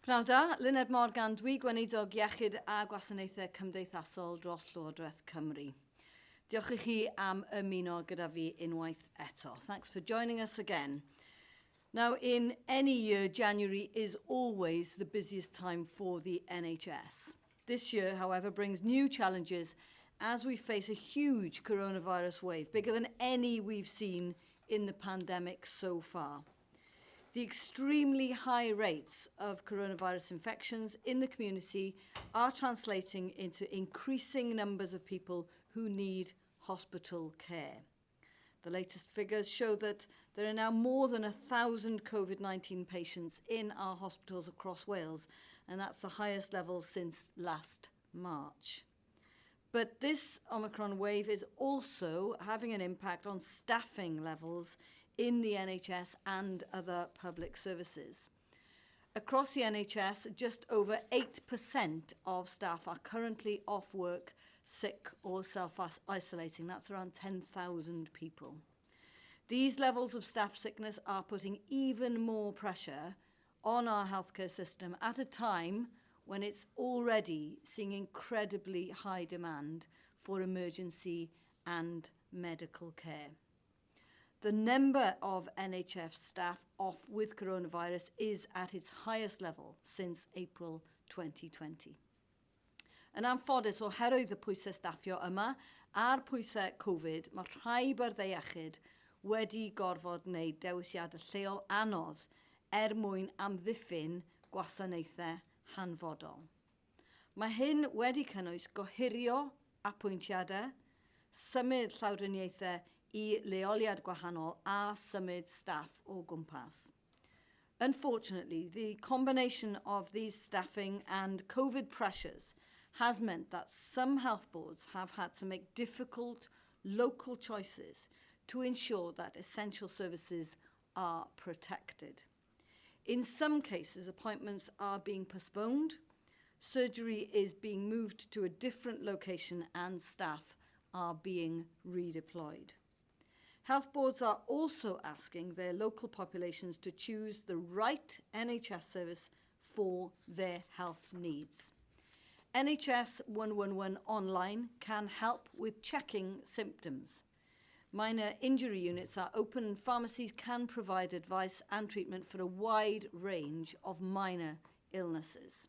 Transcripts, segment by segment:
Pnawn da, Eluned Morgan, Gweinidog Iechyd a Gwasanaethau Cymdeithasol dros Llywodraeth Cymru. Diolch I chi am ymuno gyda fi unwaith eto. Thanks for joining us again. Now, in any year, January is always the busiest time for the NHS. This year, however, brings new challenges as we face a huge coronavirus wave, bigger than any we've seen in the pandemic so far. The extremely high rates of coronavirus infections in the community are translating into increasing numbers of people who need hospital care. The latest figures show that there are now more than 1,000 COVID-19 patients in our hospitals across Wales, and that's the highest level since last March. But this Omicron wave is also having an impact on staffing levels in the NHS and other public services. Across the NHS, just over 8% of staff are currently off work, sick or self-isolating. That's around 10,000 people. These levels of staff sickness are putting even more pressure on our healthcare system at a time when it's already seeing incredibly high demand for emergency and medical care. The number of NHS staff off with coronavirus is at its highest level since April 2020. Yn anffodus oherwydd y pwysau staffio yma a'r pwysau Covid, mae rhai byrdde iechyd wedi gorfod wneud dewisiadau lleol anodd mwyn amddiffyn gwasanaethau hanfodol. Mae hyn wedi cynnwys gohirio apwyntiadau, symud llawdriniaethau I leoliad gwahanol a symud staff o gwmpas. Unfortunately, the combination of these staffing and COVID pressures has meant that some health boards have had to make difficult local choices to ensure that essential services are protected. In some cases, appointments are being postponed, surgery is being moved to a different location, and staff are being redeployed. Health boards are also asking their local populations to choose the right NHS service for their health needs. NHS 111 online can help with checking symptoms. Minor injury units are open and pharmacies can provide advice and treatment for a wide range of minor illnesses.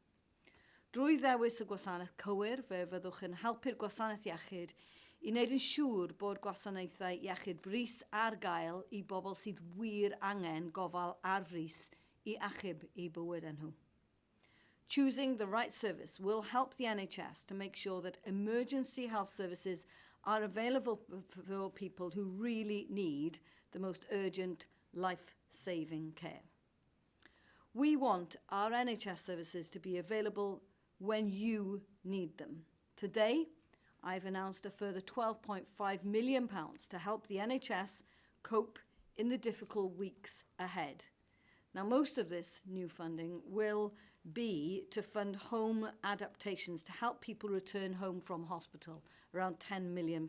Drwy ddewis y gwasanaeth cywir, fe fyddwch yn helpu'r gwasanaeth iechyd I wneud yn siŵr bod gwasanaethau iechyd brys ar gael I bobl sydd wir angen gofal ar frys I achub I bywydau nhw. Choosing the right service will help the NHS to make sure that emergency health services are available for people who really need the most urgent life-saving care. We want our NHS services to be available when you need them. Today, I've announced a further £12.5 million to help the NHS cope in the difficult weeks ahead. Now, most of this new funding will be to fund home adaptations to help people return home from hospital, around £10 million.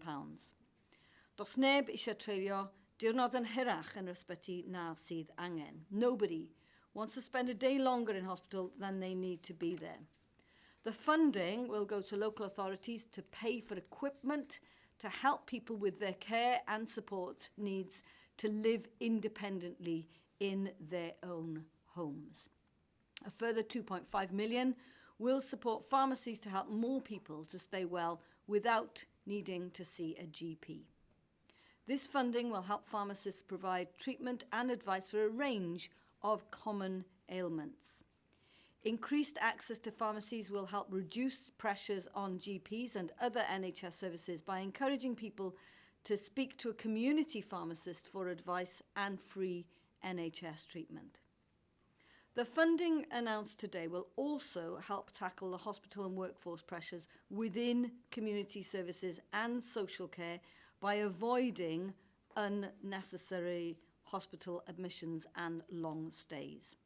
Does neb eisiau treulio diwrnod yn hirach yn ysbyty na sydd angen. Nobody wants to spend a day longer in hospital than they need to be there. The funding will go to local authorities to pay for equipment to help people with their care and support needs to live independently in their own homes. A further £2.5 million will support pharmacies to help more people to stay well without needing to see a GP. This funding will help pharmacists provide treatment and advice for a range of common ailments. Increased access to pharmacies will help reduce pressures on GPs and other NHS services by encouraging people to speak to a community pharmacist for advice and free NHS treatment. The funding announced today will also help tackle the hospital and workforce pressures within community services and social care by avoiding unnecessary hospital admissions and long stays.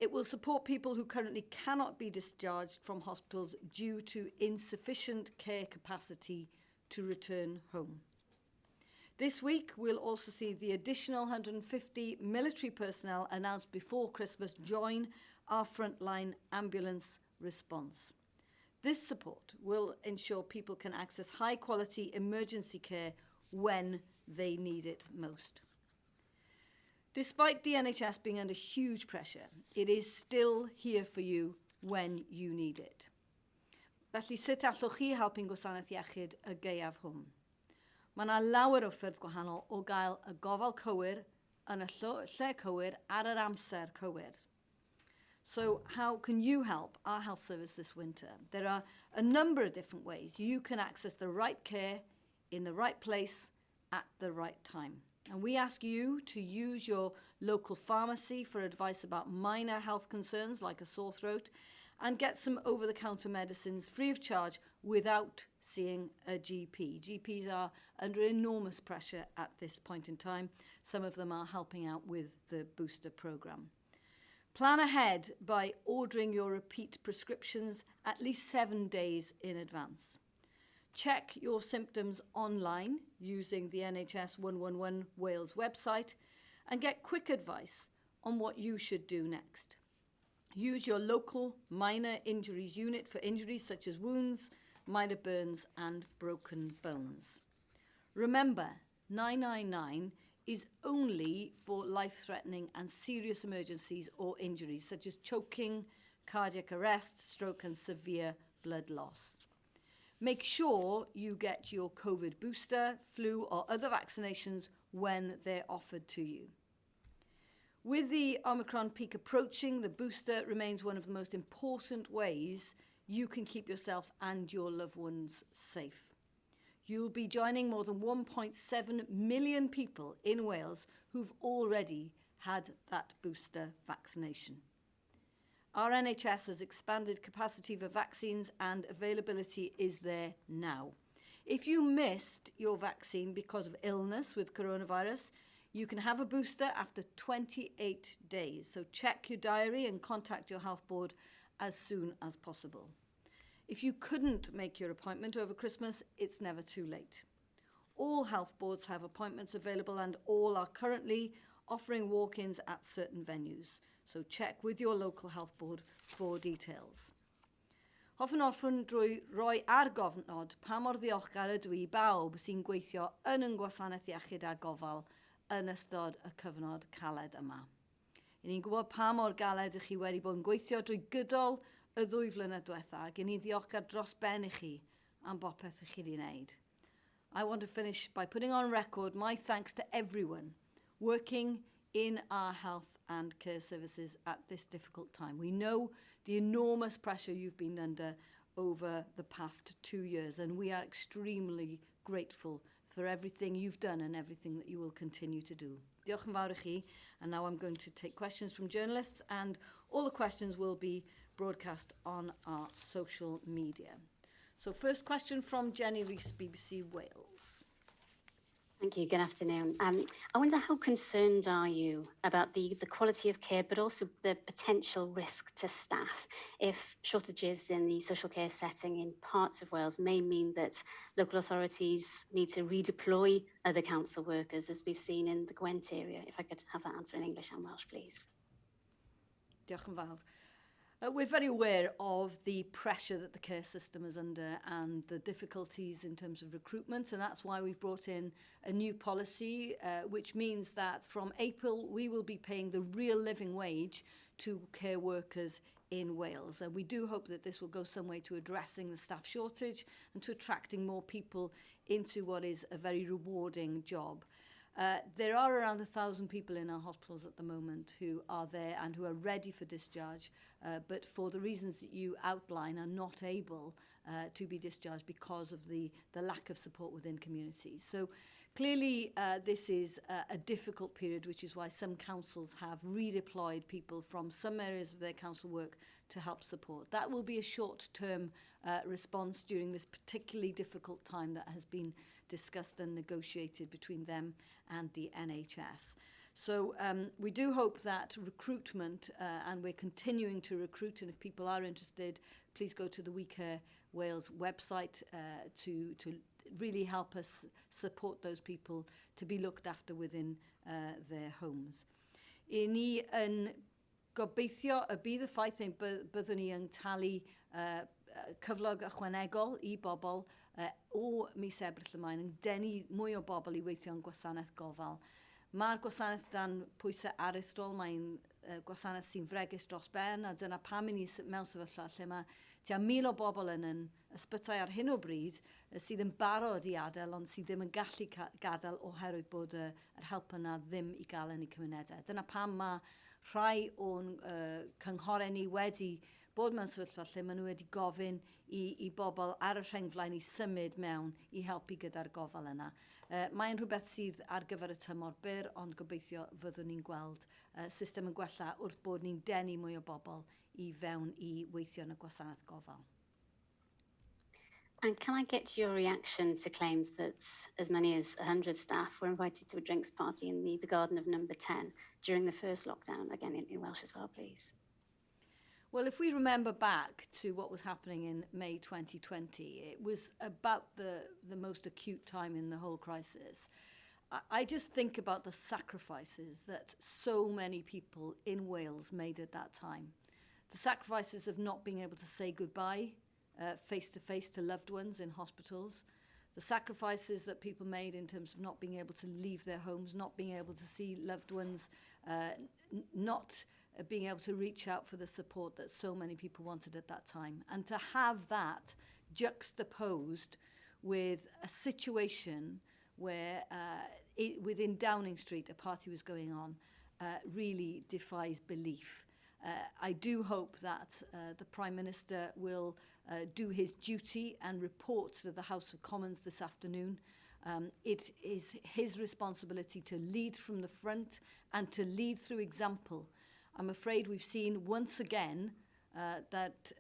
It will support people who currently cannot be discharged from hospitals due to insufficient care capacity to return home. This week, we'll also see the additional 150 military personnel announced before Christmas join our frontline ambulance response. This support will ensure people can access high-quality emergency care when they need it most. Despite the NHS being under huge pressure, it is still here for you when you need it. Felly, sut allwch chi helpu'n gwasanaeth iechyd y gaeaf hwn? Mae yna lawer o ffyrdd gwahanol o gael y gofal cywir yn y lle cywir ar yr amser cywir. So how can you help our health service this winter? There are a number of different ways you can access the right care in the right place at the right time. And we ask you to use your local pharmacy for advice about minor health concerns like a sore throat, and get some over-the-counter medicines free of charge without seeing a GP. GPs are under enormous pressure at this point in time. Some of them are helping out with the booster programme. Plan ahead by ordering your repeat prescriptions at least 7 days in advance. Check your symptoms online using the NHS 111 Wales website and get quick advice on what you should do next. Use your local minor injuries unit for injuries such as wounds, minor burns and broken bones. Remember, 999 is only for life-threatening and serious emergencies or injuries such as choking, cardiac arrest, stroke and severe blood loss. Make sure you get your COVID booster, flu or other vaccinations when they're offered to you. With the Omicron peak approaching, the booster remains one of the most important ways you can keep yourself and your loved ones safe. You'll be joining more than 1.7 million people in Wales who've already had that booster vaccination. Our NHS has expanded capacity for vaccines and availability is there now. If you missed your vaccine because of illness with coronavirus, you can have a booster after 28 days. So check your diary and contact your health board as soon as possible. If you couldn't make your appointment over Christmas, it's never too late. All health boards have appointments available and all are currently offering walk-ins at certain venues. So check with your local health board for details. Hoffwn orffen drwy roi ar gofnod pa mor ddiolchgar ydw I bawb sy'n gweithio yn y gwasanaeth iechyd a gofal yn ystod y cyfnod caled yma. I ni'n gwybod pa mor galed ych chi wedi bod yn gweithio drwy gydol y 2 flynedd diwetha, ac i ni ddiolchgar dros ben I chi am bopeth ych chi wedi wneud. I want to finish by putting on record my thanks to everyone working in our health and care services at this difficult time. We know the enormous pressure you've been under over the past 2 years, and we are extremely grateful for everything you've done and everything that you will continue to do. Diolch yn fawr I chi, and now I'm going to take questions from journalists, and all the questions will be broadcast on our social media. So first question from Jenny Rees, BBC Wales. Thank you. Good afternoon. I wonder how concerned are you about the quality of care, but also the potential risk to staff if shortages in the social care setting in parts of Wales may mean that local authorities need to redeploy other council workers, as we've seen in the Gwent area? If I could have that answer in English and Welsh, please. Diolch yn fawr. We're very aware of the pressure that the care system is under and the difficulties in terms of recruitment, and that's why we've brought in a new policy, which means that from April we will be paying the real living wage to care workers in Wales. And we do hope that this will go some way to addressing the staff shortage and to attracting more people into what is a very rewarding job. There are around 1,000 people in our hospitals at the moment who are there and who are ready for discharge, but for the reasons that you outline are not able to be discharged because of the lack of support within communities. So clearly this is a difficult period, which is why some councils have redeployed people from some areas of their council work to help support. That will be a short-term response during this particularly difficult time that has been discussed and negotiated between them and the NHS. So we do hope that recruitment, and we're continuing to recruit, and if people are interested, please go to the We Care Wales website to really help us support those people to be looked after within their homes. I ni yn gobeithio y bydd y ffaith ein byddwn ni yn talu cyflog ychwanegol I bobl o mis Ebrill ymlaen yn denu mwy o bobl I weithio yn gwasanaeth gofal. Mae'r gwasanaeth dan pwysau aruthrol, mae'n gwasanaeth sy'n fregus dros ben, a dyna pam I ni mewn sefyllfa lle mae tua 1,000 o bobl yn ysbytai ar hyn o bryd sydd yn barod I adael, ond sydd ddim yn gallu gadael oherwydd bod yr help yna ddim I gael yn eu cymunedau. Dyna pam mae rhai o'n cynghorau ni wedi bod mewn sefyllfa lle maen nhw wedi gofyn I bobl ar y rhengflaen I symud mewn I helpu gyda'r gofal yna. Mae'n rhywbeth sydd ar gyfer y tymor byr, ond gobeithio fyddwn ni'n gweld system yn gwella wrth bod ni'n denu mwy o bobl I fewn I weithio yn y gwasanaeth gofal. And can I get your reaction to claims that as many as 100 staff were invited to a drinks party in the garden of number 10 during the first lockdown, again in Welsh as well, please? Well, if we remember back to what was happening in May 2020, it was about the most acute time in the whole crisis. I just think about the sacrifices that so many people in Wales made at that time. The sacrifices of not being able to say goodbye face-to-face to loved ones in hospitals, the sacrifices that people made in terms of not being able to leave their homes, not being able to see loved ones, not being able to reach out for the support that so many people wanted at that time. And to have that juxtaposed with a situation where within Downing Street a party was going on really defies belief. I do hope that the Prime Minister will do his duty and report to the House of Commons this afternoon. It is his responsibility to lead from the front and to lead through example. I'm afraid we've seen once again that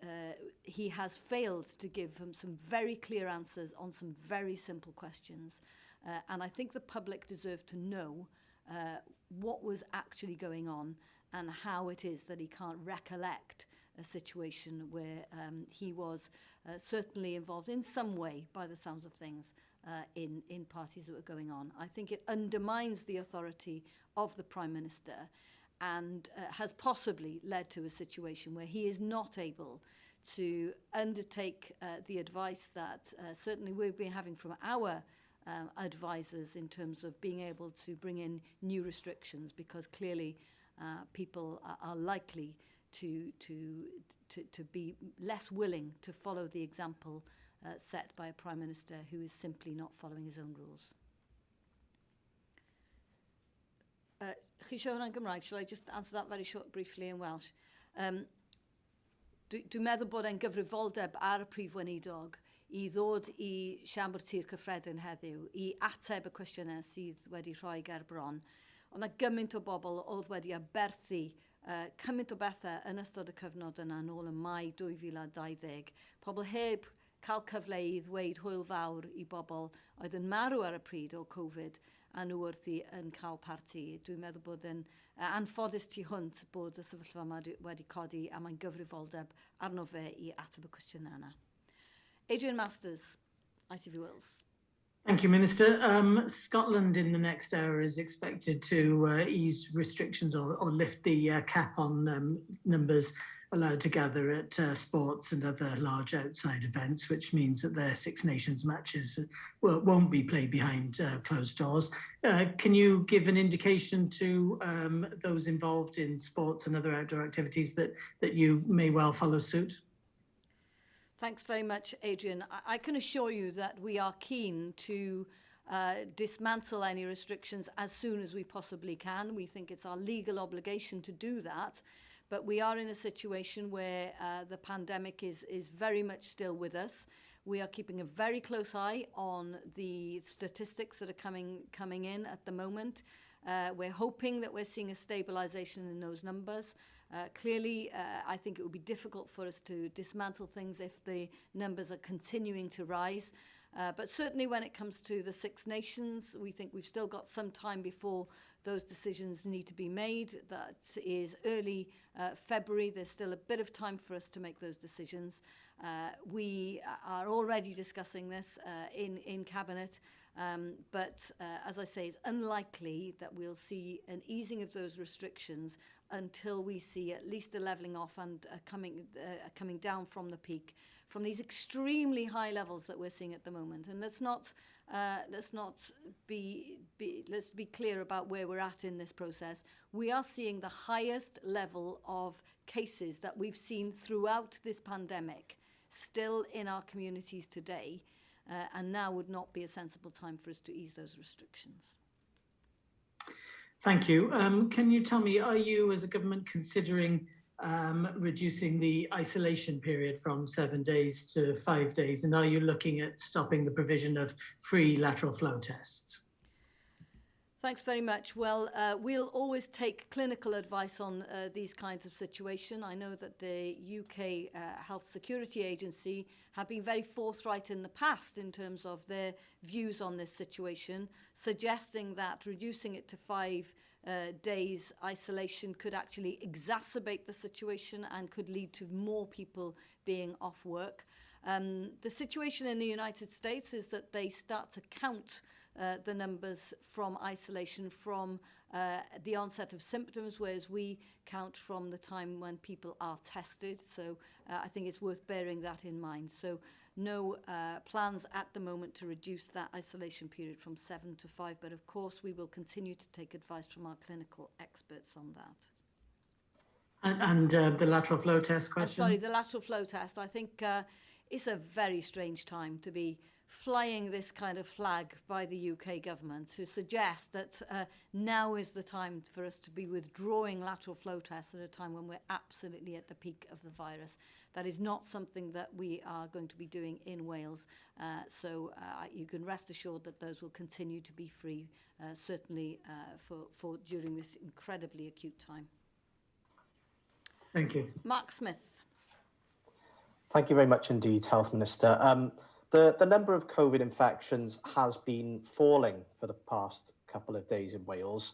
he has failed to give some very clear answers on some very simple questions. And I think the public deserve to know what was actually going on and how it is that he can't recollect a situation where he was certainly involved in some way, by the sounds of things, in parties that were going on. I think it undermines the authority of the Prime Minister and has possibly led to a situation where he is not able to undertake the advice that certainly we've been having from our advisors in terms of being able to bring in new restrictions, because clearly people are likely to be less willing to follow the example set by a Prime Minister who is simply not following his own rules. Chi eisiau hwnna'n Gymraeg? Shall I just answer that very briefly in Welsh? Dwi'n meddwl bod e'n gyfrifoldeb ar y Prif Weinidog I ddod I Siambr Tir Cyffredin heddiw, I ateb y cwestiynau sydd wedi rhoi ger bron. Ond 'na gymaint o bobl oedd wedi aberthu cymaint o bethau yn ystod y cyfnod yna nôl yn Mai 2020. Pobl heb cael cyfle I ddweud hwyl fawr I bobl oedd yn marw ar y pryd o Covid a nhw wrthi yn cael parti. Dwi'n meddwl bod yn anffodus tu hwnt bod y sefyllfa yma wedi codi a mae'n gyfrifoldeb arno fe I ateb y cwestiynau yna. Adrian Masters, ITV Wales. Thank you, Minister. Scotland in the next hour is expected to ease restrictions or lift the cap on numbers allowed to gather at sports and other large outside events, which means that their Six Nations matches won't be played behind closed doors. Can you give an indication to those involved in sports and other outdoor activities that you may well follow suit? Thanks very much, Adrian. I can assure you that we are keen to dismantle any restrictions as soon as we possibly can. We think it's our legal obligation to do that, but we are in a situation where the pandemic is very much still with us. We are keeping a very close eye on the statistics that are coming in at the moment. We're hoping that we're seeing a stabilisation in those numbers. Clearly, I think it would be difficult for us to dismantle things if the numbers are continuing to rise. But certainly when it comes to the Six Nations, we think we've still got some time before those decisions need to be made. That is early February. There's still a bit of time for us to make those decisions. We are already discussing this in Cabinet, but as I say, it's unlikely that we'll see an easing of those restrictions until we see at least a levelling off and coming down from the peak, from these extremely high levels that we're seeing at the moment. And let's be clear about where we're at in this process. We are seeing the highest level of cases that we've seen throughout this pandemic still in our communities today, and now would not be a sensible time for us to ease those restrictions. Thank you. Can you tell me, are you as a government considering reducing the isolation period from 7 days to 5 days? And are you looking at stopping the provision of free lateral flow tests? Thanks very much. Well, we'll always take clinical advice on these kinds of situations. I know that the UK Health Security Agency have been very forthright in the past in terms of their views on this situation, suggesting that reducing it to 5 days isolation could actually exacerbate the situation and could lead to more people being off work. The situation in the United States is that they start to count the numbers from isolation from the onset of symptoms, whereas we count from the time when people are tested. So I think it's worth bearing that in mind. So no plans at the moment to reduce that isolation period from 7 to 5, but of course we will continue to take advice from our clinical experts on that. And the lateral flow test question? Sorry, the lateral flow test. I think it's a very strange time to be flying this kind of flag by the UK government to suggest that now is the time for us to be withdrawing lateral flow tests at a time when we're absolutely at the peak of the virus. That is not something that we are going to be doing in Wales. So you can rest assured that those will continue to be free, certainly for during this incredibly acute time. Thank you. Mark Smith. Thank you very much indeed, Health Minister. The number of COVID infections has been falling for the past couple of days in Wales.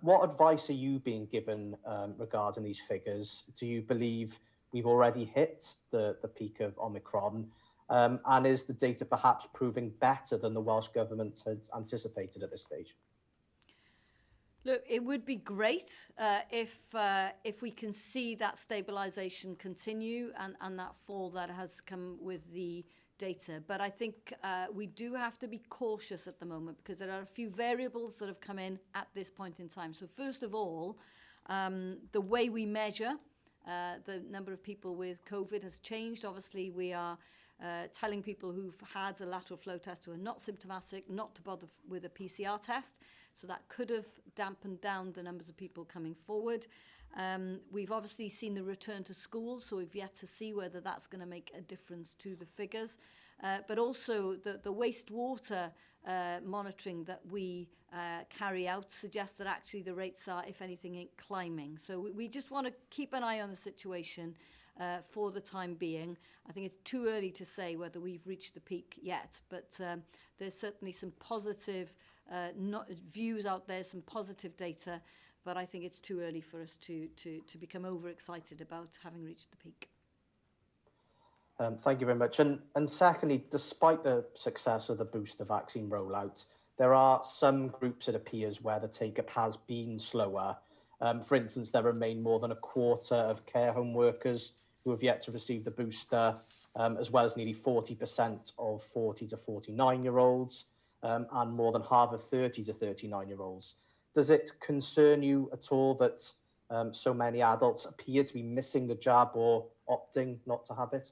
What advice are you being given regarding these figures? Do you believe we've already hit the peak of Omicron? And is the data perhaps proving better than the Welsh Government had anticipated at this stage? Look, it would be great if we can see that stabilisation continue and that fall that has come with the data. But I think we do have to be cautious at the moment because there are a few variables that have come in at this point in time. So first of all, the way we measure the number of people with COVID has changed. Obviously, we are telling people who've had a lateral flow test who are not symptomatic not to bother with a PCR test. So that could have dampened down the numbers of people coming forward. We've obviously seen the return to school, so we've yet to see whether that's going to make a difference to the figures. But also the wastewater monitoring that we carry out suggests that actually the rates are, if anything, climbing. So we just want to keep an eye on the situation for the time being. I think it's too early to say whether we've reached the peak yet, but there's certainly some positive views out there, some positive data, but I think it's too early for us to become overexcited about having reached the peak. Thank you very much. And secondly, despite the success of the booster vaccine rollout, there are some groups, it appears, where the take-up has been slower. For instance, there remain more than a quarter of care home workers who have yet to receive the booster, as well as nearly 40% of 40 to 49-year-olds, and more than half of 30 to 39-year-olds. Does it concern you at all that so many adults appear to be missing the jab or opting not to have it?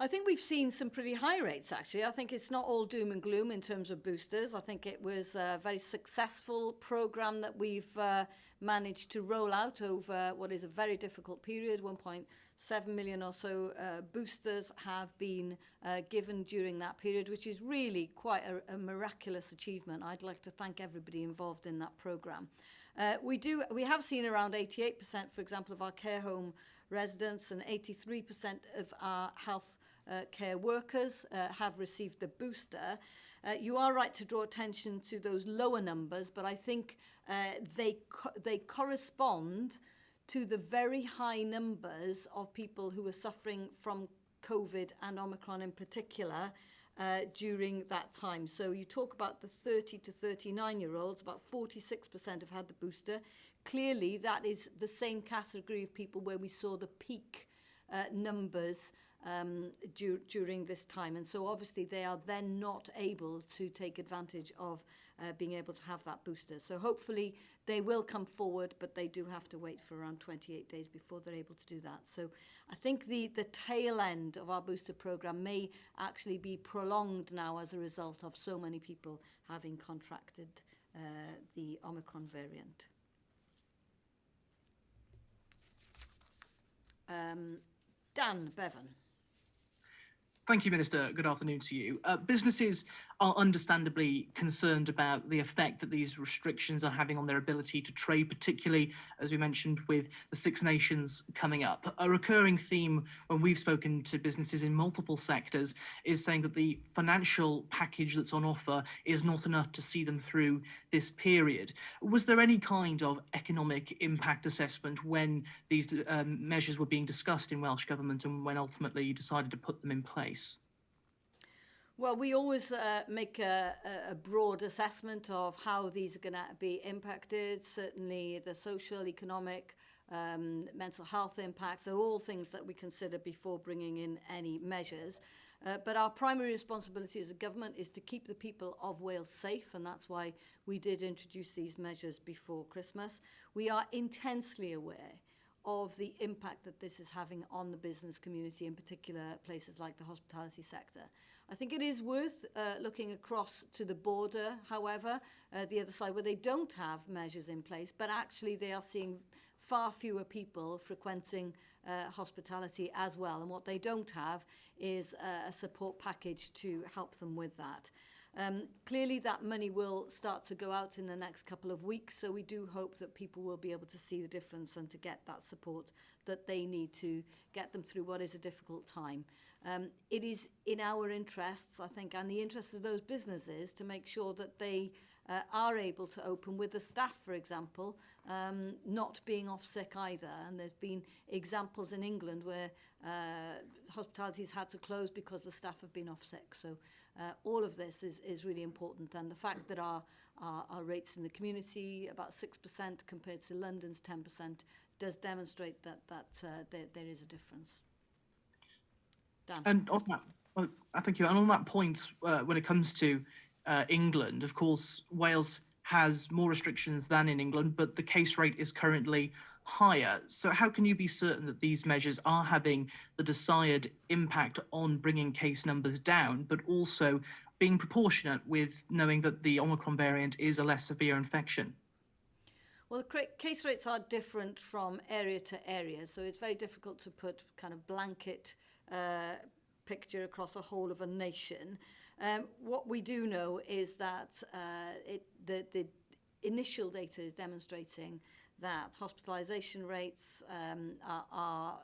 I think we've seen some pretty high rates, actually. I think it's not all doom and gloom in terms of boosters. I think it was a very successful programme that we've managed to roll out over what is a very difficult period. 1.7 million or so boosters have been given during that period, which is really quite a miraculous achievement. I'd like to thank everybody involved in that programme. We have seen around 88%, for example, of our care home residents and 83% of our health care workers have received the booster. You are right to draw attention to those lower numbers, but I think they correspond to the very high numbers of people who are suffering from COVID and Omicron in particular during that time. So you talk about the 30 to 39-year-olds, about 46% have had the booster. Clearly, that is the same category of people where we saw the peak numbers during this time. And so obviously they are then not able to take advantage of being able to have that booster. So hopefully they will come forward, but they do have to wait for around 28 days before they're able to do that. So I think the tail end of our booster program may actually be prolonged now as a result of so many people having contracted the Omicron variant. Dan Bevan. Thank you, Minister. Good afternoon to you. Businesses are understandably concerned about the effect that these restrictions are having on their ability to trade, particularly, as we mentioned, with the Six Nations coming up. A recurring theme when we've spoken to businesses in multiple sectors is saying that the financial package that's on offer is not enough to see them through this period. Was there any kind of economic impact assessment when these measures were being discussed in Welsh Government and when ultimately you decided to put them in place? Well, we always make a broad assessment of how these are going to be impacted. Certainly the social, economic, mental health impacts are all things that we consider before bringing in any measures. But our primary responsibility as a government is to keep the people of Wales safe, and that's why we did introduce these measures before Christmas. We are intensely aware of the impact that this is having on the business community, in particular places like the hospitality sector. I think it is worth looking across to the border, however, the other side, where they don't have measures in place, but actually they are seeing far fewer people frequenting hospitality as well. And what they don't have is a support package to help them with that. Clearly that money will start to go out in the next couple of weeks, so we do hope that people will be able to see the difference and to get that support that they need to get them through what is a difficult time. It is in our interests, I think, and the interests of those businesses to make sure that they are able to open with the staff, for example, not being off sick either. And there's been examples in England where hospitalities had to close because the staff have been off sick. So all of this is really important. And the fact that our rates in the community, about 6% compared to London's 10%, does demonstrate that there is a difference. Dan. And on that, well, thank you. And on that point, when it comes to England, of course, Wales has more restrictions than in England, but the case rate is currently higher. So how can you be certain that these measures are having the desired impact on bringing case numbers down, but also being proportionate with knowing that the Omicron variant is a less severe infection? Well, case rates are different from area to area, so it's very difficult to put kind of blanket picture across a whole of a nation. What we do know is that the initial data is demonstrating that hospitalisation rates are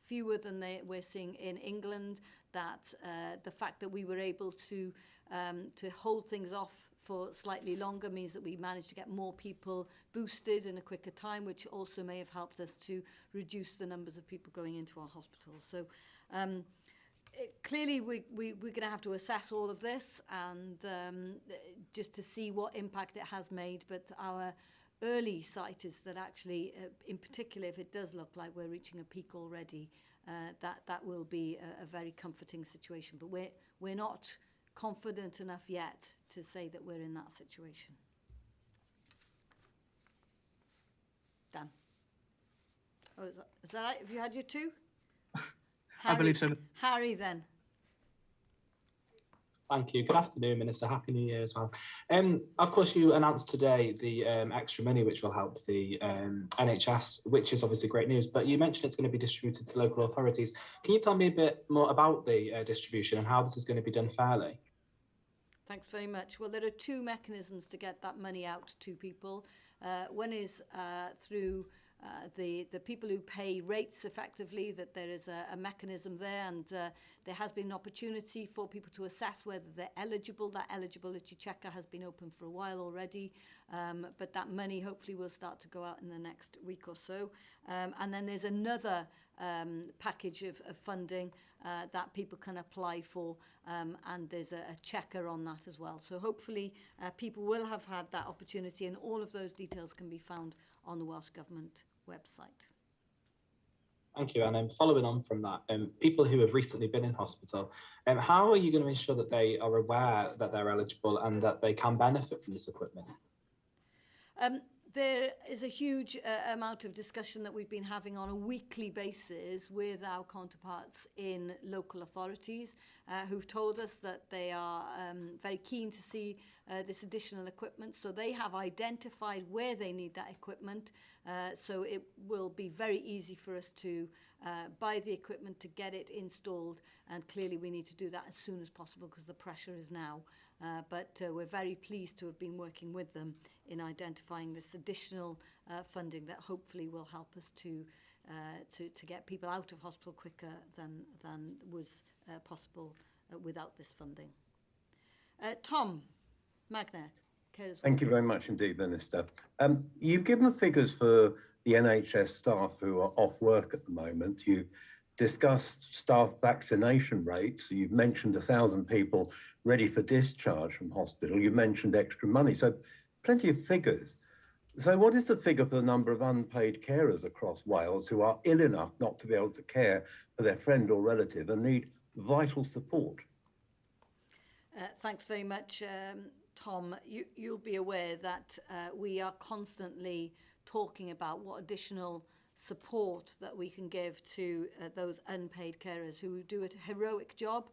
fewer than we're seeing in England, that the fact that we were able to hold things off for slightly longer means that we managed to get more people boosted in a quicker time, which also may have helped us to reduce the numbers of people going into our hospitals. So clearly we're going to have to assess all of this and just to see what impact it has made. But our early sight is that actually, in particular, if it does look like we're reaching a peak already, that will be a very comforting situation. But we're not confident enough yet to say that we're in that situation. Dan. Oh, is that right? Have you had your two? I believe so. Harry, then. Thank you. Good afternoon, Minister. Happy New Year as well. Of course, you announced today the extra money which will help the NHS, which is obviously great news, but you mentioned it's going to be distributed to local authorities. Can you tell me a bit more about the distribution and how this is going to be done fairly? Thanks very much. Well, there are two mechanisms to get that money out to people. One is through the people who pay rates effectively, that there is a mechanism there, and there has been an opportunity for people to assess whether they're eligible. That eligibility checker has been open for a while already, but that money hopefully will start to go out in the next week or so. And then there's another package of funding that people can apply for, and there's a checker on that as well. So hopefully people will have had that opportunity, and all of those details can be found on the Welsh Government website. Thank you. And following on from that, people who have recently been in hospital, how are you going to ensure that they are aware that they're eligible and that they can benefit from this equipment? There is a huge amount of discussion that we've been having on a weekly basis with our counterparts in local authorities who've told us that they are very keen to see this additional equipment. So they have identified where they need that equipment. So it will be very easy for us to buy the equipment, to get it installed. And clearly we need to do that as soon as possible because the pressure is now. But we're very pleased to have been working with them in identifying this additional funding that hopefully will help us to get people out of hospital quicker than was possible without this funding. Tom Magner. Thank you very much indeed, Minister. You've given figures for the NHS staff who are off work at the moment. You've discussed staff vaccination rates. You've mentioned 1,000 people ready for discharge from hospital. You've mentioned extra money. So plenty of figures. So what is the figure for the number of unpaid carers across Wales who are ill enough not to be able to care for their friend or relative and need vital support? Thanks very much, Tom. You'll be aware that we are constantly talking about what additional support that we can give to those unpaid carers who do a heroic job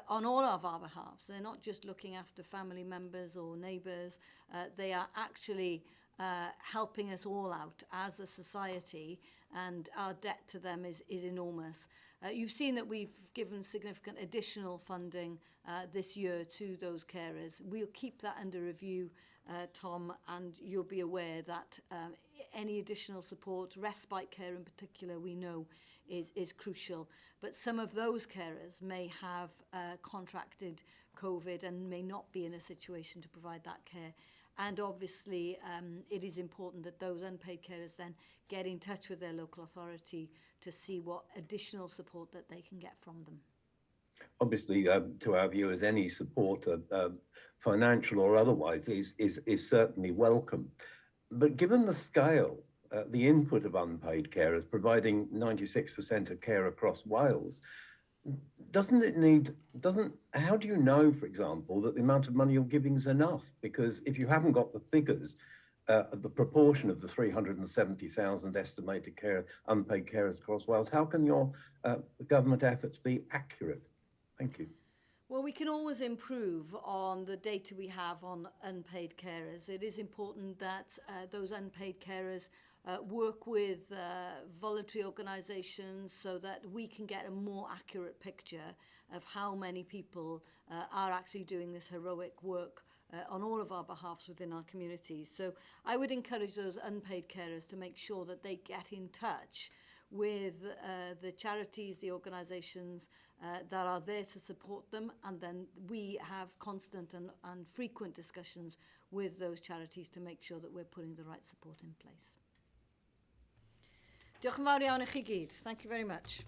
on all of our behalves. They're not just looking after family members or neighbours. They are actually helping us all out as a society, and our debt to them is enormous. You've seen that we've given significant additional funding this year to those carers. We'll keep that under review, Tom, and you'll be aware that any additional support, respite care in particular, we know is crucial. But some of those carers may have contracted COVID and may not be in a situation to provide that care. And obviously, it is important that those unpaid carers then get in touch with their local authority to see what additional support that they can get from them. Obviously, to our viewers, any support, financial or otherwise, is certainly welcome. But given the scale, the input of unpaid carers, providing 96% of care across Wales, how do you know, for example, that the amount of money you're giving is enough? Because if you haven't got the figures, the proportion of the 370,000 estimated unpaid carers across Wales, how can your government efforts be accurate? Thank you. Well, we can always improve on the data we have on unpaid carers. It is important that those unpaid carers work with voluntary organisations so that we can get a more accurate picture of how many people are actually doing this heroic work on all of our behalves within our communities. So I would encourage those unpaid carers to make sure that they get in touch with the charities, the organisations that are there to support them, and then we have constant and frequent discussions with those charities to make sure that we're putting the right support in place. Diolch yn fawr iawn i chi gyd. Thank you very much.